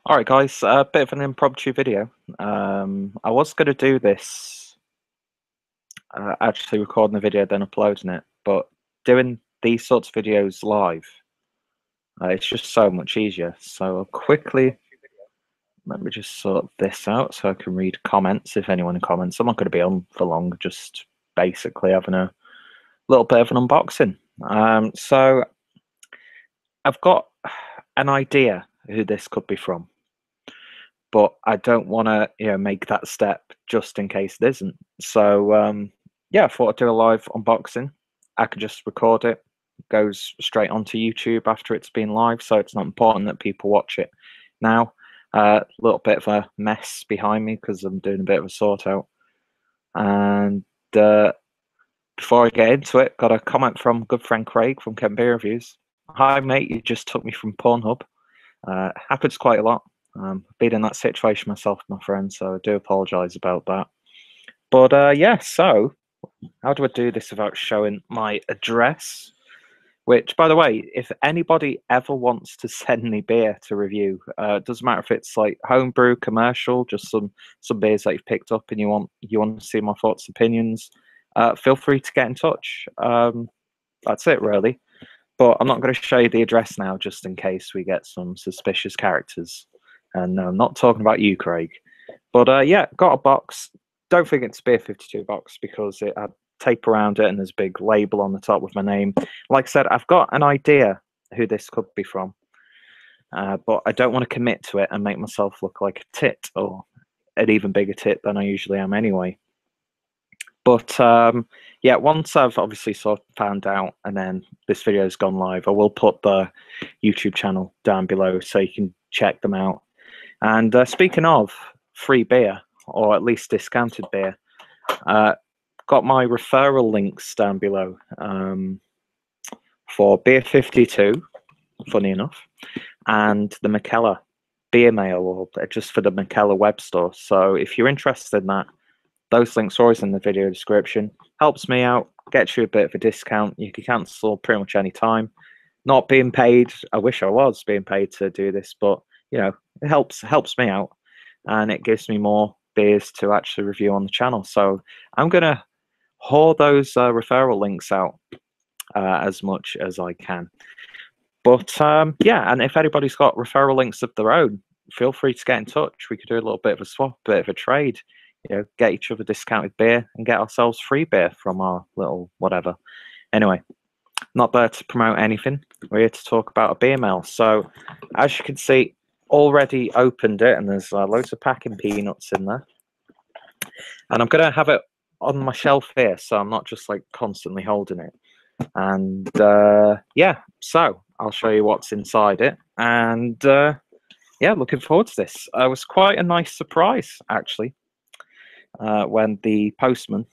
Alright guys, a bit of an impromptu video. I was going to do this, actually recording the video then uploading it, but doing these sorts of videos live, it's just so much easier. So I'll quickly, let me just sort this out so I can read comments if anyone comments. I'm not going to be on for long, just basically having a little bit of an unboxing. So I've got an idea who this could be from, but I don't want to, make that step just in case it isn't. So yeah, I thought I'd do a live unboxing. I could just record it. It goes straight onto YouTube after it's been live, so it's not important that people watch it now. A little bit of a mess behind me because I'm doing a bit of a sort out. And before I get into it, got a comment from good friend Craig from Kent Beer Reviews. Hi mate, you just took me from Pornhub. Happens quite a lot. Been in that situation myself, my friend, so I do apologise about that. But yeah, so how do I do this without showing my address? Which, by the way, if anybody ever wants to send me beer to review, doesn't matter if it's like homebrew, commercial, just some beers that you've picked up and you want to see my thoughts, opinions, feel free to get in touch. That's it, really. But I'm not going to show you the address now, just in case we get some suspicious characters. And no, I'm not talking about you, Craig. But yeah, got a box. Don't think it's a Beer 52 box because it had tape around it and there's a big label on the top with my name. Like I said, I've got an idea who this could be from. But I don't want to commit to it and make myself look like a tit, or an even bigger tit than I usually am anyway. But yeah, once I've obviously sort of found out and then this video has gone live, I will put the YouTube channel down below so you can check them out. And speaking of free beer, or at least discounted beer, got my referral links down below for Beer 52, funny enough, and the McKellar Beer Mail, or just for the McKellar web store. So if you're interested in that, those links are always in the video description. Helps me out, gets you a bit of a discount. You can cancel pretty much any time. Not being paid. I wish I was being paid to do this, but it helps me out, and it gives me more beers to actually review on the channel. So I'm gonna haul those referral links out as much as I can. But yeah, and if anybody's got referral links of their own, feel free to get in touch. We could do a little bit of a swap, a bit of a trade. Get each other discounted beer and get ourselves free beer from our little whatever. Anyway, not there to promote anything. We're here to talk about a beer mail. So, as you can see, already opened it, and there's loads of packing peanuts in there. And I'm going to have it on my shelf here, so I'm not just like constantly holding it. And yeah, so I'll show you what's inside it. And yeah, looking forward to this. It was quite a nice surprise, actually. When the postman,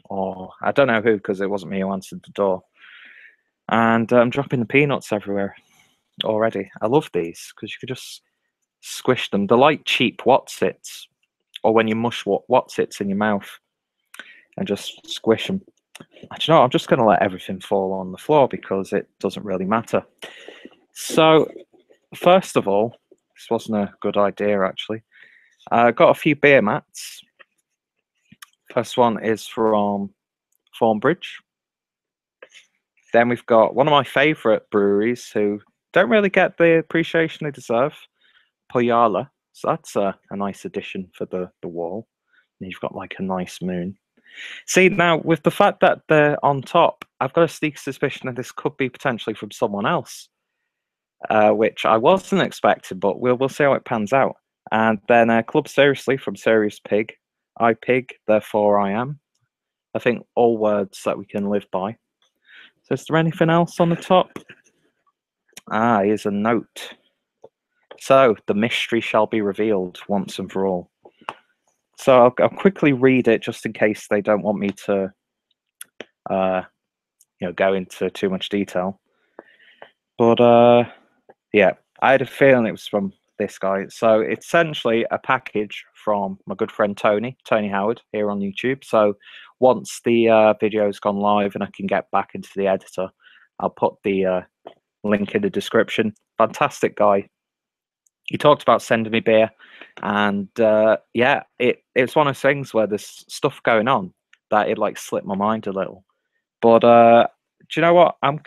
or I don't know who, because it wasn't me who answered the door, and I'm dropping the peanuts everywhere already. I love these because you could just squish them. They're like cheap Wotsits, or when you mush Wotsits in your mouth and just squish them. Actually, no, I'm just going to let everything fall on the floor because it doesn't really matter. So, first of all, this wasn't a good idea, actually. I got a few beer mats. First one is from Thornbridge. Then we've got one of my favourite breweries who don't really get the appreciation they deserve, Poyala. So that's a nice addition for the wall. And you've got like a nice moon. See, now with the fact that they're on top, I've got a sneaky suspicion that this could be potentially from someone else, which I wasn't expecting, but we'll see how it pans out. And then Club Seriously from Serious Pig. I pig, therefore I am. I think all words that we can live by. So is there anything else on the top? Ah, here's a note. So the mystery shall be revealed once and for all. So I'll quickly read it just in case they don't want me to go into too much detail. But yeah, I had a feeling it was from this guy. So it's essentially a package from my good friend Tony Howard here on YouTube. So once the video's gone live and I can get back into the editor, I'll put the link in the description. Fantastic guy. he talked about sending me beer, and yeah, it's one of those things where there's stuff going on that it like slipped my mind a little. But do you know what? I'm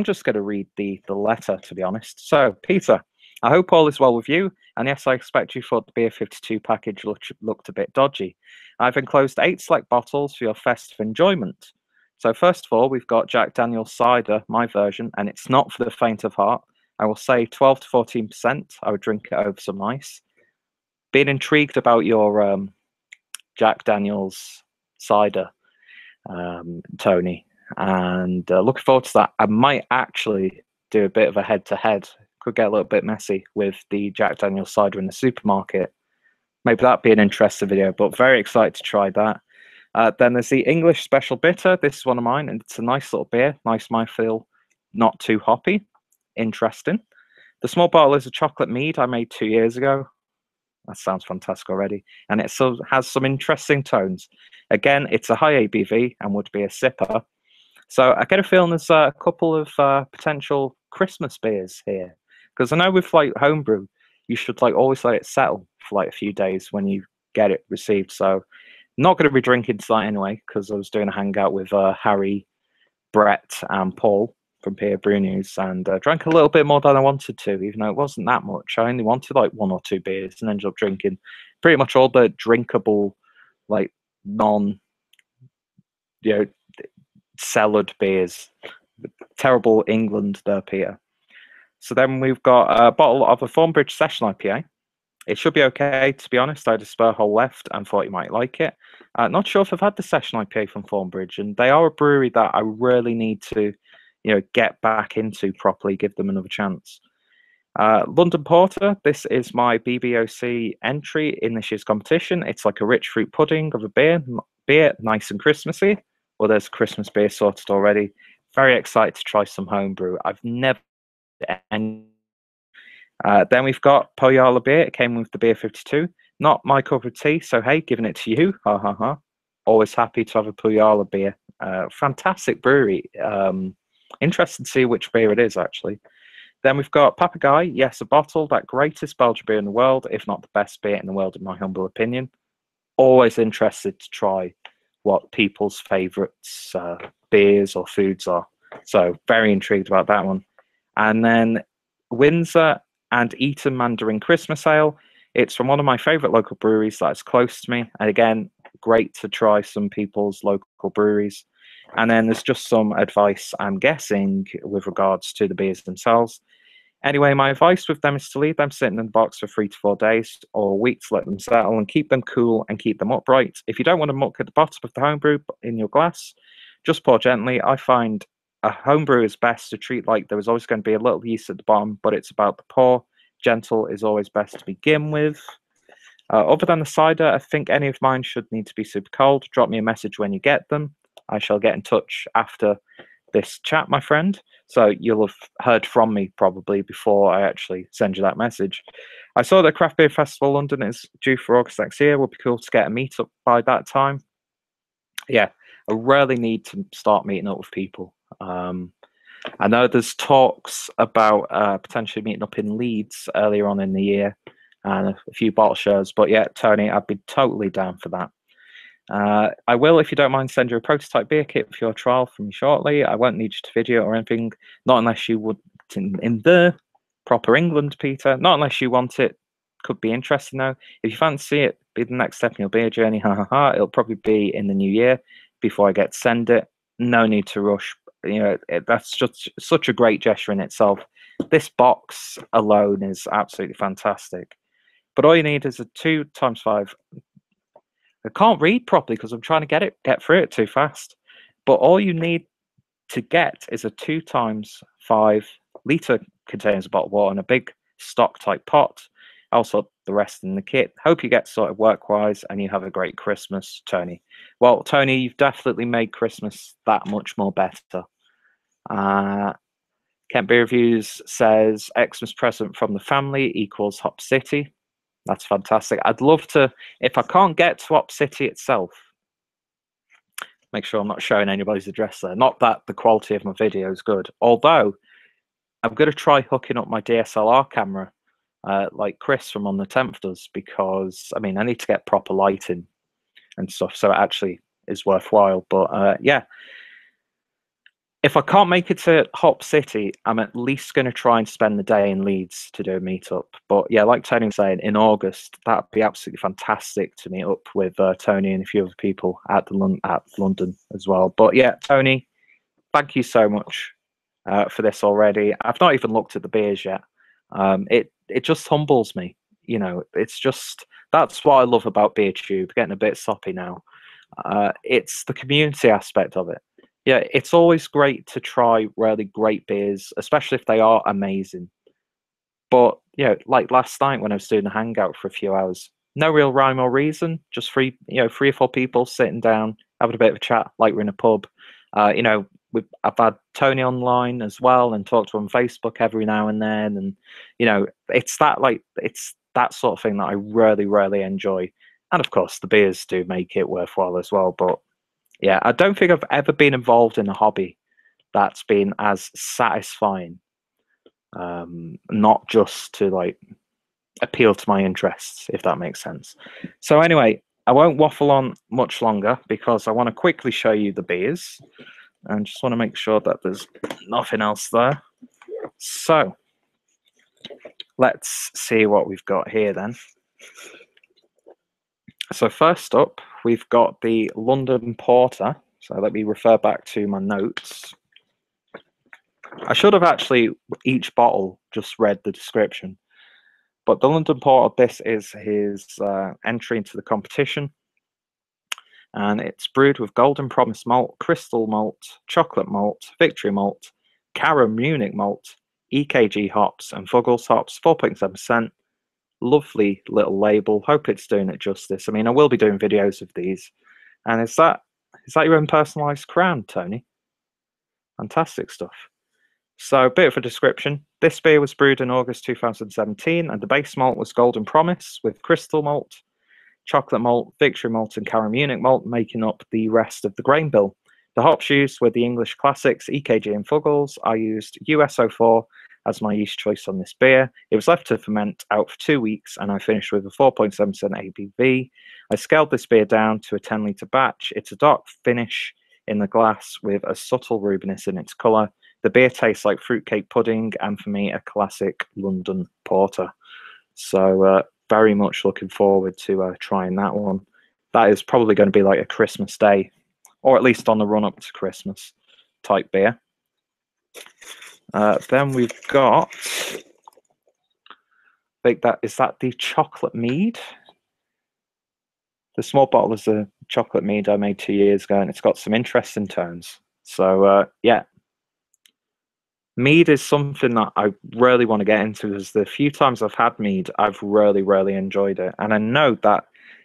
just gonna read the letter, to be honest. So, Peter, I hope all is well with you, and yes, I expect you thought the beer 52 package looked a bit dodgy. I've enclosed 8 select bottles for your festive enjoyment. So, first of all, we've got Jack Daniel's cider, my version, and it's not for the faint of heart. I will say 12 to 14%. I would drink it over some ice. Being intrigued about your Jack Daniel's cider, Tony, and looking forward to that. I might actually do a bit of a head-to-head. Could get a little bit messy with the Jack Daniel's cider in the supermarket. Maybe that'd be an interesting video, but very excited to try that. Then there's the English Special Bitter. This is one of mine, and it's a nice little beer. Nice mouthfeel, not too hoppy. Interesting. The small bottle is a chocolate mead I made 2 years ago. That sounds fantastic already. And it has some interesting tones. Again, it's a high ABV and would be a sipper. So I get a feeling there's a couple of potential Christmas beers here. Because I know with like homebrew, you should like always let it settle for like a few days when you get it received. So not going to be drinking tonight anyway, because I was doing a hangout with Harry, Brett, and Paul from Peer Brew News, and drank a little bit more than I wanted to, even though it wasn't that much. I only wanted like 1 or 2 beers and ended up drinking pretty much all the drinkable, like non, cellared beers. Terrible England there, Peter. So then we've got a bottle of a Thornbridge Session IPA. It should be okay, to be honest. I had a spare hole left and thought you might like it. Not sure if I've had the Session IPA from Thornbridge, and they are a brewery that I really need to get back into properly, give them another chance. London Porter, this is my BBOC entry in this year's competition. It's like a rich fruit pudding of a beer, nice and Christmassy. Well, there's Christmas beer sorted already. Very excited to try some homebrew. I've never then we've got Poyala beer. It came with the beer 52. Not my cup of tea, so hey, giving it to you. Ha ha ha. Always happy to have a Poyala beer. Fantastic brewery. Interested to see which beer it is, actually. Then we've got Papagai. Yes, a bottle. That greatest Belgian beer in the world, if not the best beer in the world, in my humble opinion. Always interested to try what people's favourites beers or foods are. So very intrigued about that one. And then Windsor and Eton Mandarin Christmas Ale. It's from one of my favourite local breweries that's close to me. And again, great to try some people's local breweries. And then there's just some advice, I'm guessing, with regards to the beers themselves. Anyway, my advice with them is to leave them sitting in the box for 3 to 4 days or a week to let them settle and keep them cool and keep them upright. If you don't want to muck at the bottom of the homebrew in your glass, just pour gently. I find a homebrew is best to treat like there is always going to be a little yeast at the bottom, but it's about the pour. Gentle is always best to begin with. Other than the cider, I think any of mine should need to be super cold. Drop me a message when you get them. I shall get in touch after this chat, my friend. So you'll have heard from me probably before I actually send you that message. I saw that Craft Beer Festival London is due for August next year. Would be cool to get a meetup by that time. Yeah, I really need to start meeting up with people. I know there's talks about potentially meeting up in Leeds earlier on in the year and a few bottle shares. But yeah, Tony, I'd be totally down for that. I will, if you don't mind, send you a prototype beer kit for your trial from me shortly. I won't need you to video or anything, not unless you would in the proper England, Peter. Not unless you want it. Could be interesting though. If you fancy it, be the next step in your beer journey. Ha ha ha. It'll probably be in the new year before I get to send it. No need to rush. That's just such a great gesture in itself. This box alone is absolutely fantastic. But all you need is a 2x5. I can't read properly because I'm trying to get through it too fast. But all you need to get is a 2x5 litre contains a bottle of water and a big stock type pot. Also, the rest in the kit. Hope you get sorted work-wise and you have a great Christmas, Tony. Well, Tony, you've definitely made Christmas that much more better. Kent Beer Reviews says Xmas present from the family equals Hop City. That's fantastic. I'd love to, if I can't get to Hop City itself, make sure I'm not showing anybody's address there. Not that the quality of my video is good. Although, I'm going to try hooking up my DSLR camera like Chris from On the 10th does, because I mean I need to get proper lighting and stuff, so it actually is worthwhile. But yeah, if I can't make it to Hop City, I'm at least going to try and spend the day in Leeds to do a meetup. But yeah, like Tony was saying, in August, that'd be absolutely fantastic to meet up with Tony and a few other people at London as well. But yeah, Tony, thank you so much for this already. I've not even looked at the beers yet. It just humbles me. You know, it's just, that's what I love about BeerTube. Getting a bit soppy now. It's the community aspect of it. Yeah, it's always great to try really great beers, especially if they are amazing. But yeah, like last night when I was doing a hangout for a few hours, no real rhyme or reason, just three or four people sitting down, having a bit of a chat, like we're in a pub. You know, I've had Tony online as well and talked to him on Facebook every now and then, and you know, it's that sort of thing that I really, really enjoy. And of course, the beers do make it worthwhile as well. But yeah, I don't think I've ever been involved in a hobby that's been as satisfying. Not just to like appeal to my interests, if that makes sense. So anyway, I won't waffle on much longer because I want to quickly show you the beers and just want to make sure that there's nothing else there. So let's see what we've got here then. So first up, we've got the London Porter. So let me refer back to my notes. I should have actually, each bottle, just read the description. But the London Porter, this is his entry into the competition. And it's brewed with Golden Promise malt, Crystal malt, Chocolate malt, Victory malt, Cara Munich malt, EKG hops, and Fuggles hops, 4.7%. Lovely little label. Hope it's doing it justice. I mean, I will be doing videos of these. And is that your own personalised crown, Tony? Fantastic stuff. So, a bit of a description. This beer was brewed in August 2017, and the base malt was Golden Promise with Crystal malt, Chocolate malt, Victory malt, and Cara Munich malt, making up the rest of the grain bill. The hops used were the English classics EKG and Fuggles. I used US04 as my yeast choice on this beer. It was left to ferment out for 2 weeks, and I finished with a 4.7% ABV. I scaled this beer down to a 10-litre batch. It's a dark finish in the glass with a subtle rubiness in its colour. The beer tastes like fruitcake pudding, and for me, a classic London Porter. So very much looking forward to trying that one. That is probably going to be like a Christmas day, or at least on the run-up to Christmas type beer. Then we've got, I think is that the chocolate mead? The small bottle is a chocolate mead I made 2 years ago, and it's got some interesting tones. So yeah, mead is something that I really want to get into, because the few times I've had mead, I've really, really enjoyed it. And I know that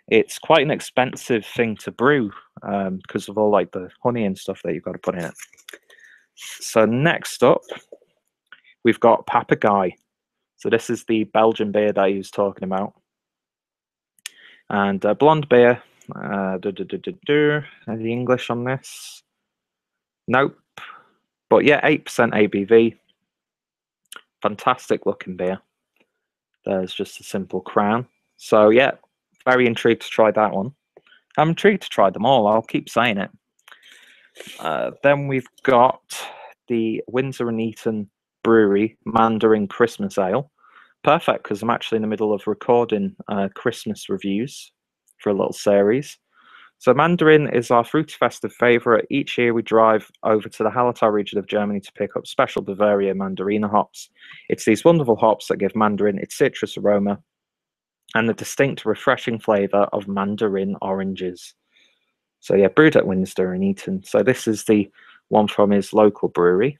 it's quite an expensive thing to brew because of all like the honey and stuff that you've got to put in it. So next up, we've got Papagai. So this is the Belgian beer that he was talking about. And blonde beer. The English on this? Nope. But yeah, 8% ABV. Fantastic looking beer. There's just a simple crown. So yeah, very intrigued to try that one. I'm intrigued to try them all. I'll keep saying it. Then we've got the Windsor and Eton Brewery Mandarin Christmas Ale. Perfect, because I'm actually in the middle of recording Christmas reviews for a little series. So Mandarin is our fruity festive favourite. Each year we drive over to the Hallertau region of Germany to pick up special Bavaria Mandarina hops. It's these wonderful hops that give Mandarin its citrus aroma and the distinct refreshing flavour of Mandarin oranges. So yeah, brewed at Windsor and Eton. So this is the one from his local brewery.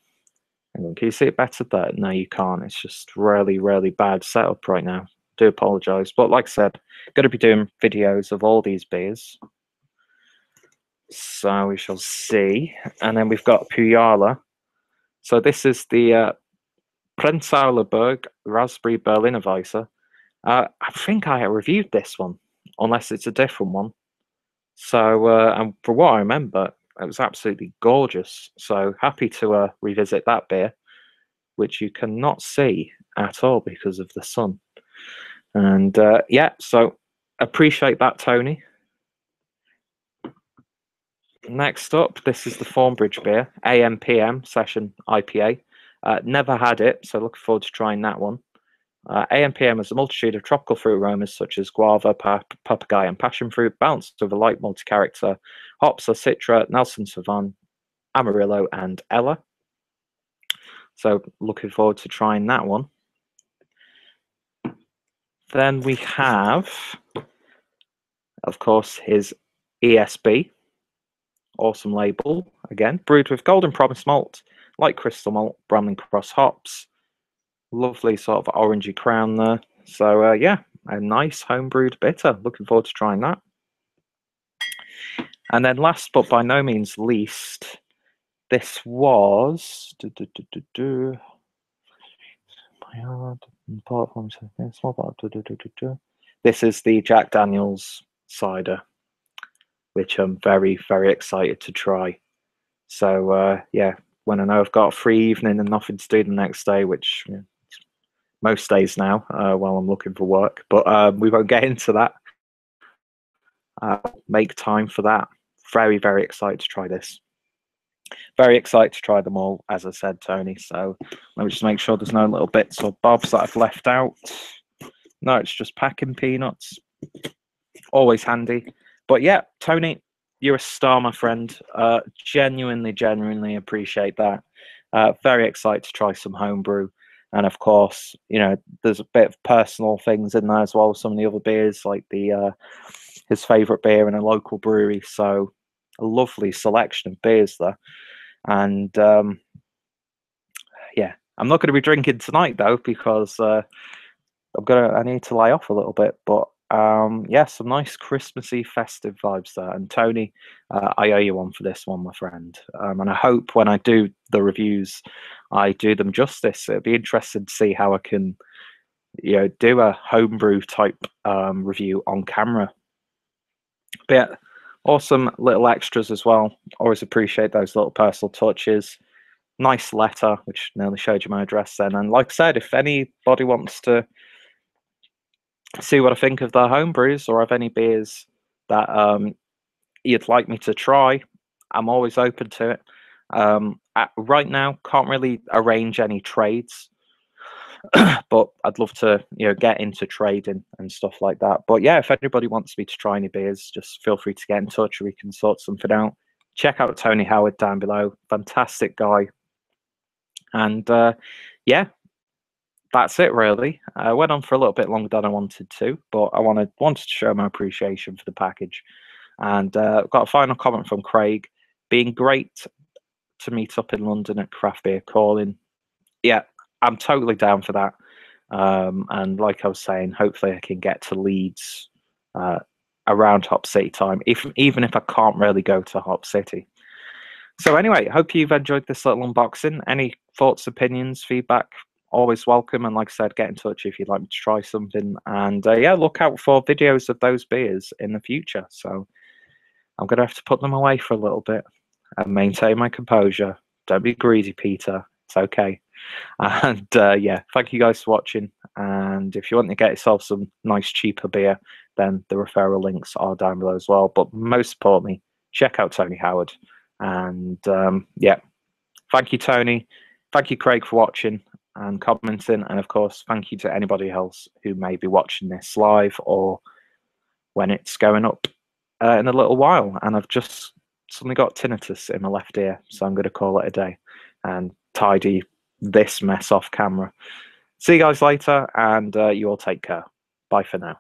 Hang on, can you see it better there? No, you can't. It's just really, really bad setup right now. Do apologise. But like I said, going to be doing videos of all these beers. So we shall see. And then we've got Puyala. So this is the Prenzlauer Berg Raspberry Berliner Weisse. I think I reviewed this one, unless it's a different one. So, and for what I remember, it was absolutely gorgeous. So happy to revisit that beer, which you cannot see at all because of the sun. And yeah, so appreciate that, Tony. Next up, this is the Thornbridge beer, AM/PM Session IPA. Never had it, so looking forward to trying that one. AM/PM has a multitude of tropical fruit aromas such as guava, papaya, and passion fruit, balanced with a light multi-character. Hops are Citra, Nelson Sauvin, Amarillo, and Ella. So looking forward to trying that one. Then we have, of course, his ESB. Awesome label, again, brewed with Golden Promise malt, light crystal malt, Bramlin Cross hops. Lovely sort of orangey crown there. So yeah, a nice homebrewed bitter. Looking forward to trying that. And then last but by no means least, this was this is the Jack Daniel's cider, which I'm very, very excited to try. So yeah, when I know I've got a free evening and nothing to do the next day, which most days now while I'm looking for work, but we won't get into that. Make time for that. Very, very excited to try this. Very excited to try them all, as I said, Tony. So let me just make sure there's no little bits or bobs that I've left out. No, it's just packing peanuts. Always handy. But yeah, Tony, you're a star, my friend. Genuinely appreciate that. Very excited to try some homebrew. And of course, you know, there's a bit of personal things in there as well. Some of the other beers, like the his favourite beer in a local brewery. So a lovely selection of beers there. And yeah, I'm not going to be drinking tonight though, because I need to lay off a little bit. But yeah, some nice Christmassy festive vibes there. And Tony, I owe you one for this one, my friend. And I hope when I do the reviews, I do them justice. It'd be interesting to see how I can, you know, do a homebrew type review on camera. But yeah, awesome little extras as well. Always appreciate those little personal touches. Nice letter, which nearly showed you my address then. And like I said, if anybody wants to see what I think of their home brews or have any beers that you'd like me to try, I'm always open to it. Right now, can't really arrange any trades, but I'd love to, you know, get into trading and stuff like that. But yeah, if anybody wants me to try any beers, just feel free to get in touch. We can sort something out. Check out Tony Howard down below. Fantastic guy. And yeah, that's it really. I went on for a little bit longer than I wanted to, but I wanted to show my appreciation for the package. And got a final comment from Craig. Being great to meet up in London at Craft Beer Calling. Yeah, I'm totally down for that. And like I was saying, hopefully I can get to Leeds around Hop City time, even if I can't really go to Hop City. So anyway, hope you've enjoyed this little unboxing. Any thoughts, opinions, feedback, always welcome. And like I said, get in touch if you'd like me to try something. And yeah, look out for videos of those beers in the future. So I'm going to have to put them away for a little bit and maintain my composure. Don't be greedy, Peter. It's okay. And yeah, thank you guys for watching. And if you want to get yourself some nice cheaper beer, then the referral links are down below as well. But most importantly, check out Tony Howard. And yeah, thank you, Tony. Thank you, Craig, for watching and commenting. And of course, thank you to anybody else who may be watching this live or when it's going up in a little while. And I've just suddenly got tinnitus in my left ear, so I'm going to call it a day and tidy this mess off camera. See you guys later, and you all take care. Bye for now.